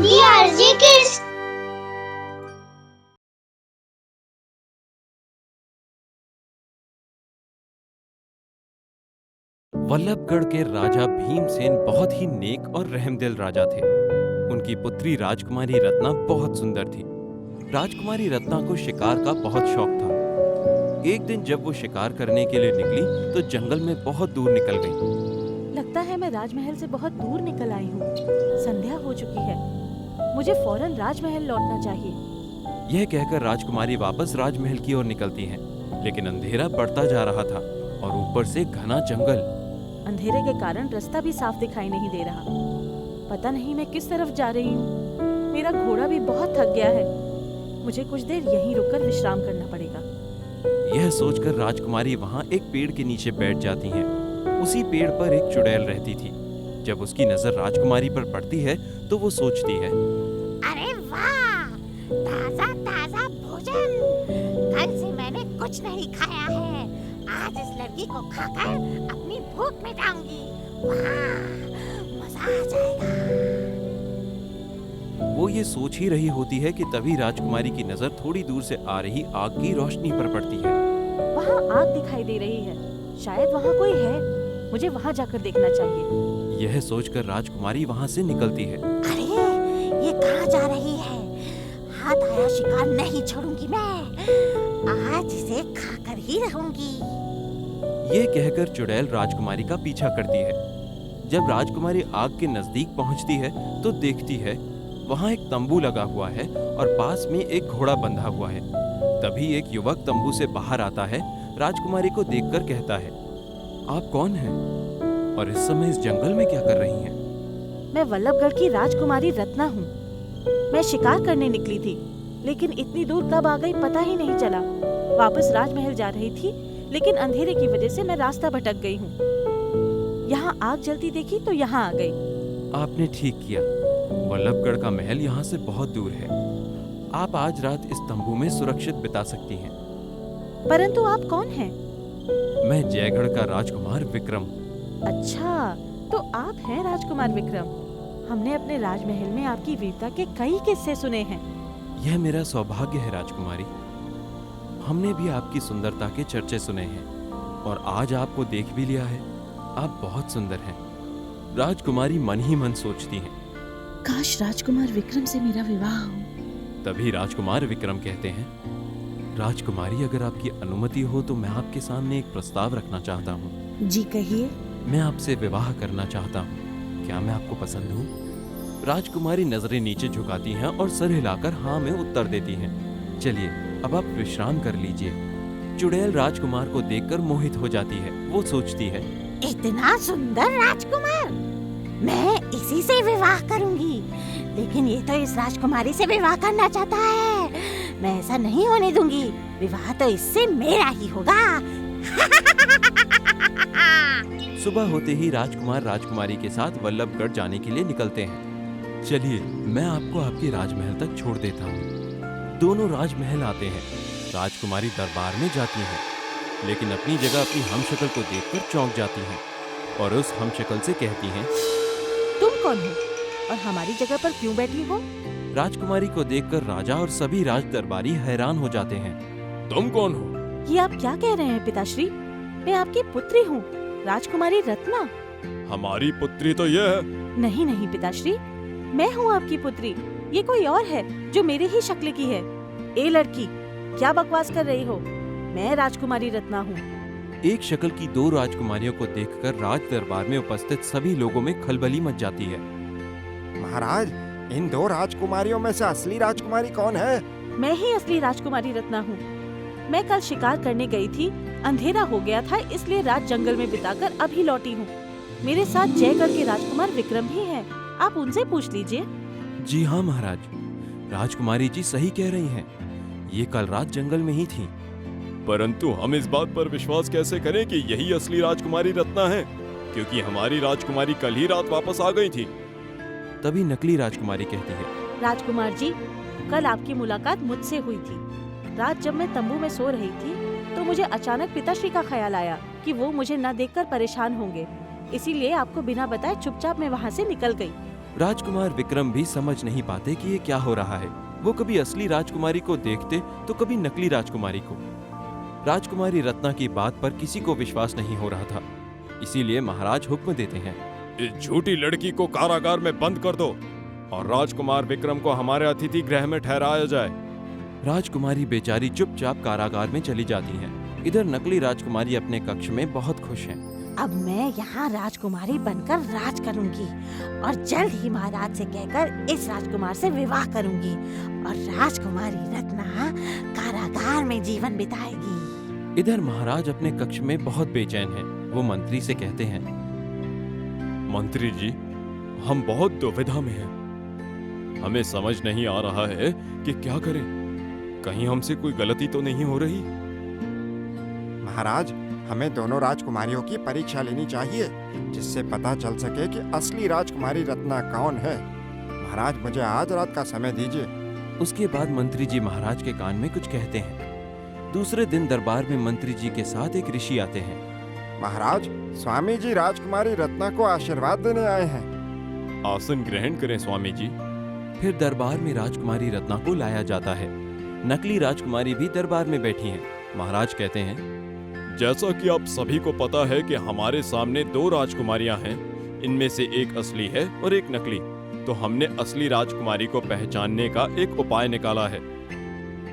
DRG Kids। Vallabhgarh के राजा भीमसेन बहुत ही नेक और रहमदिल राजा थे। उनकी पुत्री राजकुमारी रत्ना बहुत सुंदर थी। राजकुमारी रत्ना को शिकार का बहुत शौक था। एक दिन जब वो शिकार करने के लिए निकली तो जंगल में बहुत दूर निकल गई। लगता है मैं राजमहल से बहुत दूर निकल आई हूँ। संध्या हो चुकी है। मुझे फौरन राजमहल लौटना चाहिए। यह कहकर राजकुमारी वापस राजमहल की ओर निकलती हैं, लेकिन अंधेरा बढ़ता जा रहा था और ऊपर से घना जंगल। अंधेरे के कारण रास्ता भी साफ दिखाई नहीं दे रहा। पता नहीं मैं किस तरफ जा रही हूँ। मेरा घोड़ा भी बहुत थक गया है। मुझे कुछ देर यहीं रुककर विश्राम करना पड़ेगा। यह सोचकर राजकुमारी वहाँ एक पेड़ के नीचे बैठ जाती हैं। उसी पेड़ पर एक चुड़ैल रहती थी। जब उसकी नजर राजकुमारी पर पड़ती है तो वो सोचती है, अरे वाह, ताजा ताजा भोजन। कल से मैंने कुछ नहीं खाया है। आज इस लड़की को खाकर अपनी भूख मिटाऊंगी। वाह, मजा आ जाएगा। वो ये सोच ही रही होती है कि तभी राजकुमारी की नजर थोड़ी दूर से आ रही आग की रोशनी पर पड़ती है। वहाँ आग दिखाई दे रही है। शायद वहाँ कोई है। मुझे वहाँ जाकर देखना चाहिए। यह सोचकर राजकुमारी वहाँ से निकलती है। अरे, ये कहाँ जा रही है? हाथ आया शिकार नहीं छोड़ूंगी मैं। आज इसे खाकर ही रहूंगी। ये कहकर चुड़ैल राजकुमारी का पीछा करती है। जब राजकुमारी आग के नजदीक पहुँचती है तो देखती है वहाँ एक तंबू लगा हुआ है और पास में एक घोड़ा बंधा हुआ है। तभी एक युवक तंबू से बाहर आता है। राजकुमारी को देखकर कहता है, आप कौन हैं और इस समय इस जंगल में क्या कर रही हैं? मैं वल्लभगढ़ की राजकुमारी रत्ना हूँ। मैं शिकार करने निकली थी, लेकिन इतनी दूर कब आ गई पता ही नहीं चला। वापस राजमहल जा रही थी, लेकिन अंधेरे की वजह से मैं रास्ता भटक गई हूँ। यहाँ आग जलती देखी तो यहाँ आ गई। आपने ठीक किया। वल्लभगढ़ का महल यहाँ से बहुत दूर है। आप आज रात इस तंबू में सुरक्षित बिता सकती हैं। परंतु आप कौन हैं? मैं जयगढ़ का राजकुमार विक्रम। अच्छा, तो आप हैं राजकुमार विक्रम। हमने अपने राजमहल में आपकी वीरता के कई किस्से सुने हैं। यह मेरा सौभाग्य है राजकुमारी। हमने भी आपकी सुंदरता के चर्चे सुने हैं और आज आपको देख भी लिया है। आप बहुत सुंदर हैं। राजकुमारी मन ही मन सोचती हैं, काश राजकुमार विक्रम से मेरा विवाह हो। तभी राजकुमार विक्रम कहते हैं, राजकुमारी अगर आपकी अनुमति हो तो मैं आपके सामने एक प्रस्ताव रखना चाहता हूँ। जी कहिए। मैं आपसे विवाह करना चाहता हूँ। क्या मैं आपको पसंद हूँ? राजकुमारी नजरें नीचे झुकाती हैं और सर हिलाकर हाँ में उत्तर देती हैं। चलिए अब आप विश्राम कर लीजिए। चुड़ैल राजकुमार को देखकर मोहित हो जाती है। वो सोचती है, इतना सुंदर राजकुमार, मैं इसी से विवाह करूंगी। लेकिन ये तो इस राजकुमारी से विवाह करना चाहता है। मैं ऐसा नहीं होने दूंगी। विवाह तो इससे मेरा ही होगा। सुबह होते ही राजकुमार राजकुमारी के साथ वल्लभगढ़ जाने के लिए निकलते हैं। चलिए मैं आपको आपके राजमहल तक छोड़ देता हूँ। दोनों राजमहल आते हैं। राजकुमारी दरबार में जाती है, लेकिन अपनी जगह अपनी हमशक्ल को देखकर चौंक जाती हैं और उस हमशक्ल से कहती हैं, तुम कौन हो और हमारी जगह पर क्यों बैठी हो? राजकुमारी को देखकर राजा और सभी राज दरबारी हैरान हो जाते हैं। तुम कौन हो? ये आप क्या कह रहे हैं पिताश्री? मैं आपकी पुत्री हूँ, राजकुमारी रत्ना। हमारी पुत्री तो यह है। नहीं नहीं पिताश्री, मैं हूँ आपकी पुत्री। ये कोई और है जो मेरे ही शक्ल की है। ए लड़की, क्या बकवास कर रही हो? मैं राजकुमारी रत्ना हूँ। एक शक्ल की दो राजकुमारियों को देखकर राज दरबार में उपस्थित सभी लोगों में खलबली मच जाती है। महाराज, इन दो राजकुमारियों में से असली राजकुमारी कौन है? मैं ही असली राजकुमारी रत्ना हूँ। मैं कल शिकार करने गई थी। अंधेरा हो गया था, इसलिए रात जंगल में बिताकर अभी लौटी हूँ। मेरे साथ जयगढ़ के राजकुमार विक्रम भी हैं। आप उनसे पूछ लीजिए। जी हाँ महाराज, राजकुमारी जी सही कह रही हैं। ये कल रात जंगल में ही थी। परंतु हम इस बात पर विश्वास कैसे करें कि यही असली राजकुमारी रत्ना है, क्योंकि हमारी राजकुमारी कल ही रात वापस आ गई थी। तभी नकली राजकुमारी कहती है, राजकुमार जी, कल आपकी मुलाकात मुझसे हुई थी। रात जब मैं तंबू में सो रही थी तो मुझे अचानक पिताश्री का ख्याल आया कि वो मुझे न देखकर परेशान होंगे। इसीलिए आपको बिना बताए चुपचाप मैं वहाँ से निकल गई। राजकुमार विक्रम भी समझ नहीं पाते कि ये क्या हो रहा है। वो कभी असली राजकुमारी को देखते तो कभी नकली राजकुमारी को। राजकुमारी रत्ना की बात पर किसी को विश्वास नहीं हो रहा था, इसीलिए महाराज हुक्म देते हैं, इस झूठी लड़की को कारागार में बंद कर दो और राजकुमार विक्रम को हमारे अतिथि गृह में ठहराया जाए। राजकुमारी बेचारी चुपचाप कारागार में चली जाती हैं। इधर नकली राजकुमारी अपने कक्ष में बहुत खुश हैं। अब मैं यहाँ राजकुमारी बनकर राज करूंगी और जल्द ही महाराज से कहकर इस राजकुमार से विवाह करूंगी और राजकुमारी रत्ना कारागार में जीवन बिताएगी। इधर महाराज अपने कक्ष में बहुत बेचैन हैं। वो मंत्री से कहते हैं, मंत्री जी, हम बहुत दुविधा में हैं। हमें समझ नहीं आ रहा है कि क्या करें। कहीं हमसे कोई गलती तो नहीं हो रही? महाराज, हमें दोनों राजकुमारियों की परीक्षा लेनी चाहिए, जिससे पता चल सके कि असली राजकुमारी रत्ना कौन है। महाराज, मुझे आज रात का समय दीजिए। उसके बाद मंत्री जी महाराज के कान में कुछ कहते हैं। दूसरे दिन दरबार में मंत्री जी के साथ एक ऋषि आते हैं। महाराज, स्वामी जी राजकुमारी रत्ना को आशीर्वाद देने आए हैं। आसन ग्रहण करें स्वामी जी। फिर दरबार में राजकुमारी रत्ना को लाया जाता है। नकली राजकुमारी भी दरबार में बैठी हैं। महाराज कहते हैं, जैसा कि आप सभी को पता है कि हमारे सामने 2 राजकुमारियां हैं। इनमें से एक असली है और एक नकली। तो हमने असली राजकुमारी को पहचानने का एक उपाय निकाला है।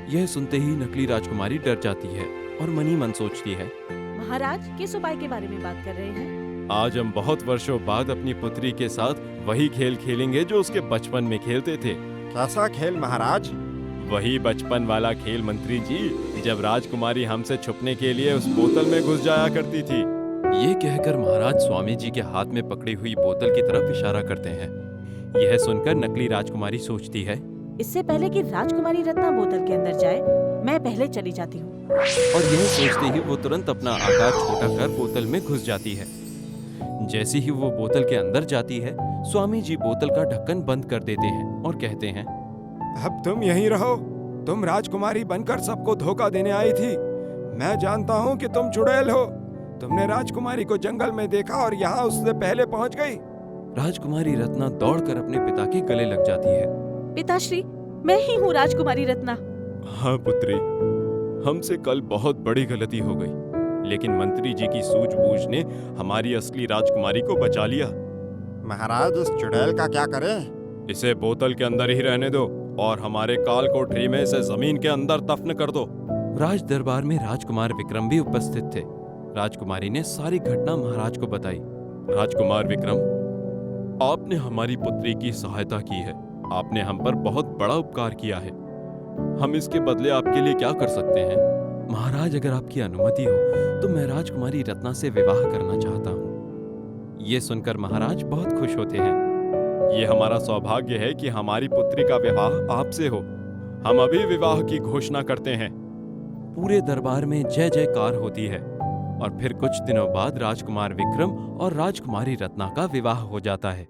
यह सुनते ही नकली राजकुमारी डर जाती है और मनी मन सोचती है, महाराज किस उपाय के बारे में बात कर रहे हैं? आज हम बहुत वर्षों बाद अपनी पुत्री के साथ वही खेल खेलेंगे जो उसके बचपन में खेलते थे। कैसा खेल महाराज? वही बचपन वाला खेल मंत्री जी, जब राजकुमारी हमसे छुपने के लिए उस बोतल में घुस जाया करती थी। ये कहकर महाराज स्वामी जी के हाथ में पकड़ी हुई बोतल की तरफ इशारा करते हैं। यह सुनकर नकली राजकुमारी सोचती है, इससे पहले कि राजकुमारी रत्ना बोतल के अंदर जाए, मैं पहले चली जाती हूँ। और यह सोचते ही वो तुरंत अपना आकार छोटा कर बोतल में घुस जाती है। जैसे ही वो बोतल के अंदर जाती है, स्वामी जी बोतल का ढक्कन बंद कर देते हैं और कहते हैं, अब तुम यहीं रहो। तुम राजकुमारी बनकर सबको धोखा देने आई थी। मैं जानता हूँ कि तुम चुड़ैल हो। तुमने राजकुमारी को जंगल में देखा और यहाँ उससे पहले पहुँच गई। राजकुमारी रत्ना दौड़कर अपने पिता के गले लग जाती है। पिताश्री, मैं ही हूँ राजकुमारी रत्ना। हाँ पुत्री, हमसे कल बहुत बड़ी गलती हो गई, लेकिन मंत्री जी की सूझबूझ ने हमारी असली राजकुमारी को बचा लिया। महाराज, इस चुड़ैल का क्या करें? इसे बोतल के अंदर ही रहने दो और हमारे काल कोठरी में इसे जमीन के अंदर दफन कर दो। राज दरबार में राजकुमार विक्रम भी उपस्थित थे। राजकुमारी ने सारी घटना महाराज को बताई। राजकुमार विक्रम, आपने हमारी पुत्री की सहायता की है। आपने हम पर बहुत बड़ा उपकार किया है। हम इसके बदले आपके लिए क्या कर सकते हैं? महाराज, अगर आपकी अनुमति हो तो मैं राजकुमारी रत्ना से विवाह करना चाहता हूँ। ये सुनकर महाराज बहुत खुश होते हैं। ये हमारा सौभाग्य है कि हमारी पुत्री का विवाह आपसे हो। हम अभी विवाह की घोषणा करते हैं। पूरे दरबार में जय जयकार होती है और फिर कुछ दिनों बाद राजकुमार विक्रम और राजकुमारी रत्ना का विवाह हो जाता है।